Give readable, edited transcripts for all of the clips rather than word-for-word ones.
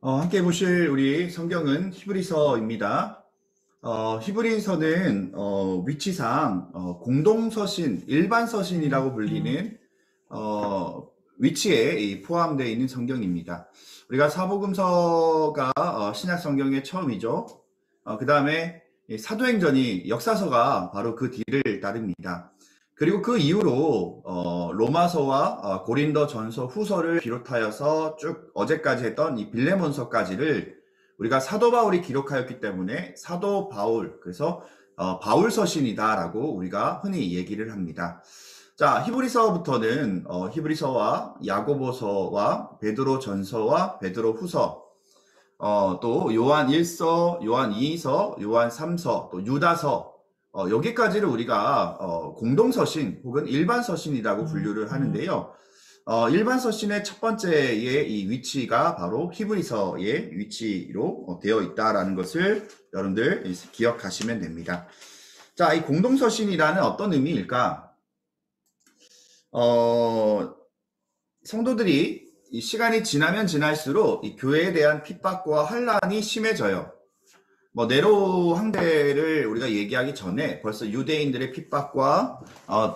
함께 보실 우리 성경은 히브리서입니다. 히브리서는 위치상 공동서신, 일반서신이라고 불리는 위치에 포함되어 있는 성경입니다. 우리가 사복음서가 신약 성경의 처음이죠. 그 다음에 사도행전이 역사서가 바로 그 뒤를 따릅니다. 그리고 그 이후로 로마서와 고린도전서, 후서를 비롯하여서 쭉 어제까지 했던 이 빌레몬서까지를 우리가 사도 바울이 기록하였기 때문에 사도 바울, 그래서 바울 서신이다라고 우리가 흔히 얘기를 합니다. 자, 히브리서부터는 히브리서와 야고보서와 베드로 전서와 베드로 후서, 또 요한 1서, 요한 2서, 요한 3서, 또 유다서, 여기까지를 우리가 공동서신 혹은 일반서신이라고 분류를 하는데요. 일반서신의 첫 번째의 이 위치가 바로 히브리서의 위치로 되어 있다라는 것을 여러분들 기억하시면 됩니다. 자, 이 공동서신이라는 어떤 의미일까? 성도들이 이 시간이 지나면 지날수록 이 교회에 대한 핍박과 환란이 심해져요. 네로 황제를 우리가 얘기하기 전에 벌써 유대인들의 핍박과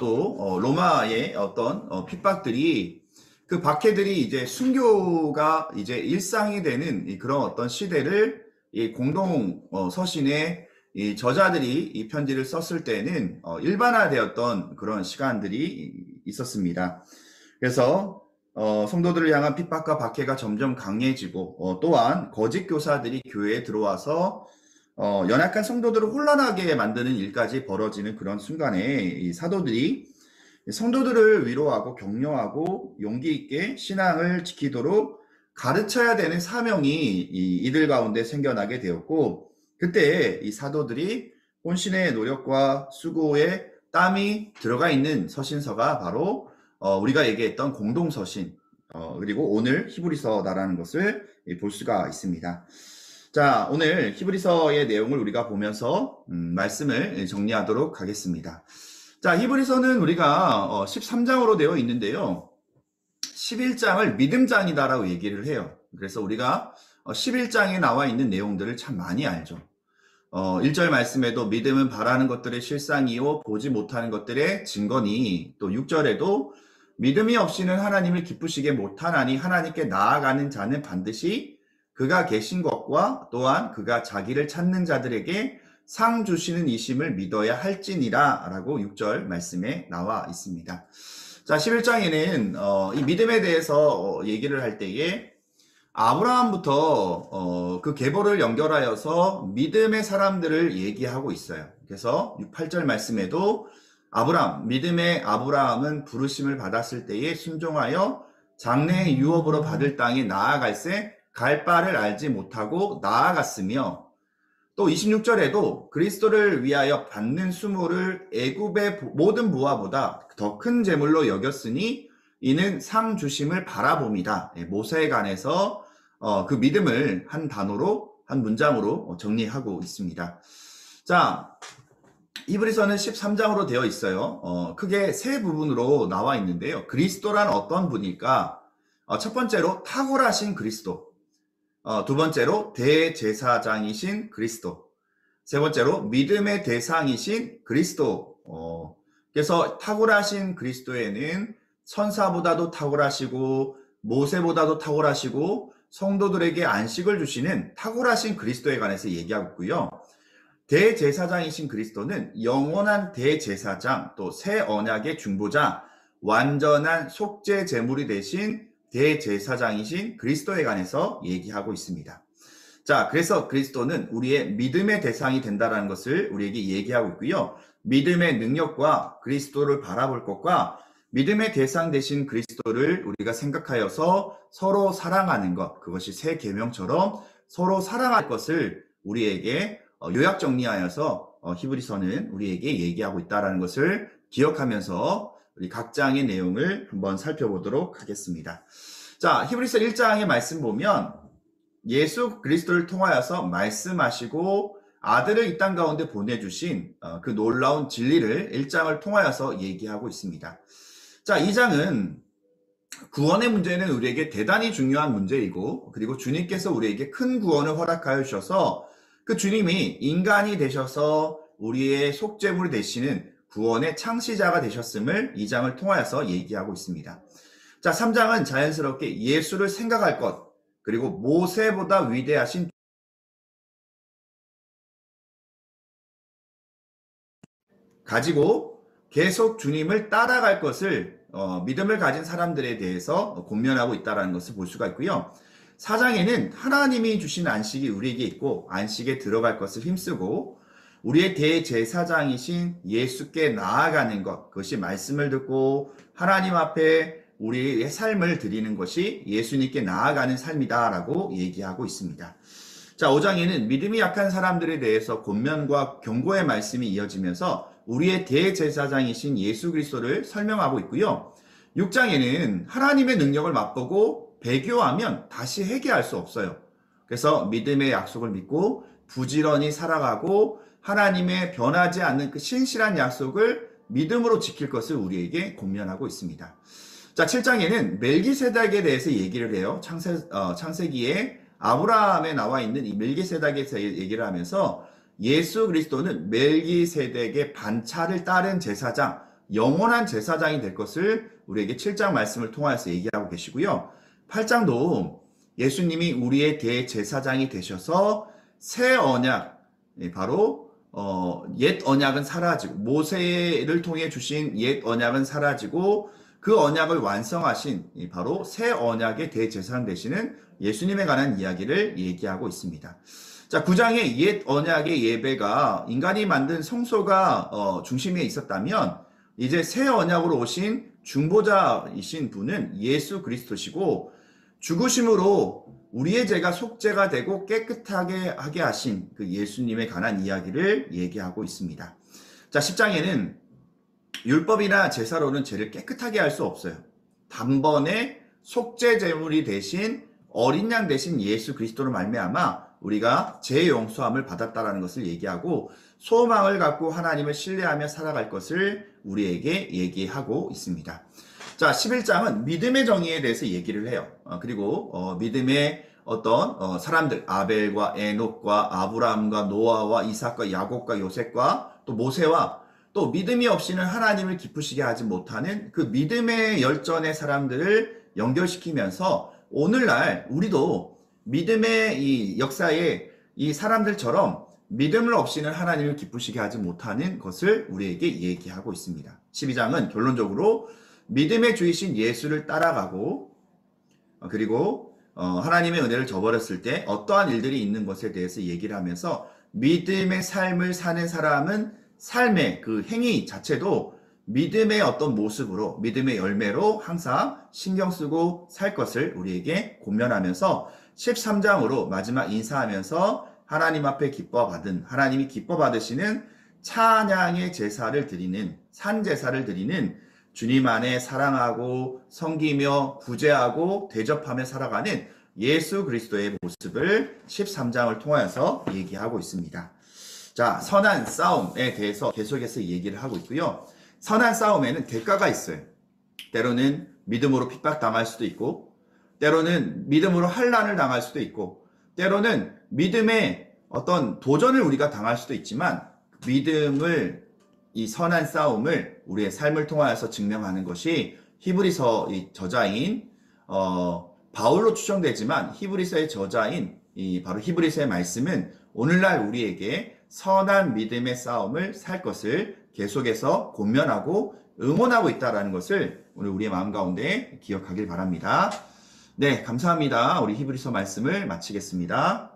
또 로마의 어떤 핍박들이, 그 박해들이 이제 순교가 이제 일상이 되는 그런 어떤 시대를 이 공동 서신의 이 저자들이 이 편지를 썼을 때는 일반화되었던 그런 시간들이 있었습니다. 그래서 성도들을 향한 핍박과 박해가 점점 강해지고 또한 거짓 교사들이 교회에 들어와서 연약한 성도들을 혼란하게 만드는 일까지 벌어지는 그런 순간에 이 사도들이 성도들을 위로하고 격려하고 용기 있게 신앙을 지키도록 가르쳐야 되는 사명이 이들 가운데 생겨나게 되었고, 그때 이 사도들이 혼신의 노력과 수고에 땀이 들어가 있는 서신서가 바로 우리가 얘기했던 공동서신, 그리고 오늘 히브리서다라는 것을 볼 수가 있습니다. 자, 오늘 히브리서의 내용을 우리가 보면서 말씀을 정리하도록 하겠습니다. 자, 히브리서는 우리가 13장으로 되어 있는데요. 11장을 믿음장이다라고 얘기를 해요. 그래서 우리가 11장에 나와 있는 내용들을 참 많이 알죠. 1절 말씀에도 믿음은 바라는 것들의 실상이요 보지 못하는 것들의 증거니, 또 6절에도 믿음이 없이는 하나님을 기쁘시게 못하나니 하나님께 나아가는 자는 반드시 그가 계신 것과 또한 그가 자기를 찾는 자들에게 상 주시는 이심을 믿어야 할지니라 라고 6절 말씀에 나와 있습니다. 자, 11장에는 이 믿음에 대해서 얘기를 할 때에 아브라함부터 그 계보를 연결하여서 믿음의 사람들을 얘기하고 있어요. 그래서 8절 말씀에도 믿음의 아브라함은 부르심을 받았을 때에 순종하여 장래의 유업으로 받을 땅에 나아갈새 갈 바를 알지 못하고 나아갔으며, 또 26절에도 그리스도를 위하여 받는 수모를 애굽의 모든 부하보다 더 큰 재물로 여겼으니 이는 상 주심을 바라봅니다. 모세에 관해서 그 믿음을 한 단어로, 한 문장으로 정리하고 있습니다. 자, 히브리서는 13장으로 되어 있어요. 크게 세 부분으로 나와 있는데요. 그리스도란 어떤 분일까? 첫 번째로 탁월하신 그리스도, 두 번째로 대제사장이신 그리스도, 세 번째로 믿음의 대상이신 그리스도. 그래서 탁월하신 그리스도에는 천사보다도 탁월하시고 모세보다도 탁월하시고 성도들에게 안식을 주시는 탁월하신 그리스도에 관해서 얘기하고 있고요. 대제사장이신 그리스도는 영원한 대제사장, 또 새 언약의 중보자, 완전한 속죄 제물이 되신 대제사장이신 그리스도에 관해서 얘기하고 있습니다. 자, 그래서 그리스도는 우리의 믿음의 대상이 된다는 것을 우리에게 얘기하고 있고요. 믿음의 능력과 그리스도를 바라볼 것과 믿음의 대상 되신 그리스도를 우리가 생각하여서 서로 사랑하는 것, 그것이 새 계명처럼 서로 사랑할 것을 우리에게 요약 정리하여서 히브리서는 우리에게 얘기하고 있다는 것을 기억하면서 우리 각 장의 내용을 한번 살펴보도록 하겠습니다. 자, 히브리서 1장의 말씀 보면 예수 그리스도를 통하여서 말씀하시고 아들을 이 땅 가운데 보내주신 그 놀라운 진리를 1장을 통하여서 얘기하고 있습니다. 자, 2장은 구원의 문제는 우리에게 대단히 중요한 문제이고, 그리고 주님께서 우리에게 큰 구원을 허락하여 주셔서 그 주님이 인간이 되셔서 우리의 속죄물이 되시는 구원의 창시자가 되셨음을 이 장을 통하여서 얘기하고 있습니다. 자, 3장은 자연스럽게 예수를 생각할 것, 그리고 모세보다 위대하신 가지고 계속 주님을 따라갈 것을 믿음을 가진 사람들에 대해서 권면하고 있다는 것을 볼 수가 있고요. 4장에는 하나님이 주신 안식이 우리에게 있고 안식에 들어갈 것을 힘쓰고 우리의 대제사장이신 예수께 나아가는 것, 그것이 말씀을 듣고 하나님 앞에 우리의 삶을 드리는 것이 예수님께 나아가는 삶이다라고 얘기하고 있습니다. 자, 5장에는 믿음이 약한 사람들에 대해서 권면과 경고의 말씀이 이어지면서 우리의 대제사장이신 예수 그리스도를 설명하고 있고요. 6장에는 하나님의 능력을 맛보고 배교하면 다시 회개할 수 없어요. 그래서 믿음의 약속을 믿고 부지런히 살아가고 하나님의 변하지 않는 그 신실한 약속을 믿음으로 지킬 것을 우리에게 권면하고 있습니다. 자, 7장에는 멜기세덱에 대해서 얘기를 해요. 창세기에 아브라함에 나와 있는 이 멜기세덱에 대해서 얘기를 하면서 예수 그리스도는 멜기세덱의 반차를 따른 제사장, 영원한 제사장이 될 것을 우리에게 7장 말씀을 통하여서 얘기하고 계시고요. 8장도 예수님이 우리의 대제사장이 되셔서 새 언약, 바로 옛 언약은 사라지고 모세를 통해 주신 옛 언약은 사라지고 그 언약을 완성하신 바로 새 언약의 대제사장 되시는 예수님에 관한 이야기를 얘기하고 있습니다. 자, 9장의 옛 언약의 예배가 인간이 만든 성소가 중심에 있었다면 이제 새 언약으로 오신 중보자이신 분은 예수 그리스도시고 죽으심으로 우리의 죄가 속죄가 되고 깨끗하게 하게 하신 그 예수님에 관한 이야기를 얘기하고 있습니다. 자, 10장에는 율법이나 제사로는 죄를 깨끗하게 할 수 없어요. 단번에 속죄 제물이 대신 어린 양 대신 예수 그리스도로 말미암아 우리가 죄 용서함을 받았다라는 것을 얘기하고 소망을 갖고 하나님을 신뢰하며 살아갈 것을 우리에게 얘기하고 있습니다. 자, 11장은 믿음의 정의에 대해서 얘기를 해요. 그리고 믿음의 어떤 사람들, 아벨과 에녹과 아브라함과 노아와 이삭과 야곱과 요셉과 또 모세와 또 믿음이 없이는 하나님을 기쁘시게 하지 못하는 그 믿음의 열전의 사람들을 연결시키면서 오늘날 우리도 믿음의 이 역사에 이 사람들처럼 믿음을 없이는 하나님을 기쁘시게 하지 못하는 것을 우리에게 얘기하고 있습니다. 12장은 결론적으로 믿음의 주이신 예수를 따라가고 그리고 하나님의 은혜를 저버렸을 때 어떠한 일들이 있는 것에 대해서 얘기를 하면서 믿음의 삶을 사는 사람은 삶의 그 행위 자체도 믿음의 어떤 모습으로 믿음의 열매로 항상 신경 쓰고 살 것을 우리에게 권면하면서 13장으로 마지막 인사하면서 하나님 앞에 하나님이 기뻐 받으시는 찬양의 제사를 드리는 산제사를 드리는 주님 안에 사랑하고 섬기며 구제하고 대접하며 살아가는 예수 그리스도의 모습을 13장을 통하여서 얘기하고 있습니다. 자, 선한 싸움에 대해서 계속해서 얘기를 하고 있고요. 선한 싸움에는 대가가 있어요. 때로는 믿음으로 핍박당할 수도 있고 때로는 믿음으로 환난을 당할 수도 있고 때로는 믿음의 어떤 도전을 우리가 당할 수도 있지만 믿음을 이 선한 싸움을 우리의 삶을 통하여서 증명하는 것이 히브리서 저자인 바울로 추정되지만 히브리서의 저자인 바로 히브리서의 말씀은 오늘날 우리에게 선한 믿음의 싸움을 살 것을 계속해서 권면하고 응원하고 있다는 것을 오늘 우리의 마음 가운데 기억하길 바랍니다. 네, 감사합니다. 우리 히브리서 말씀을 마치겠습니다.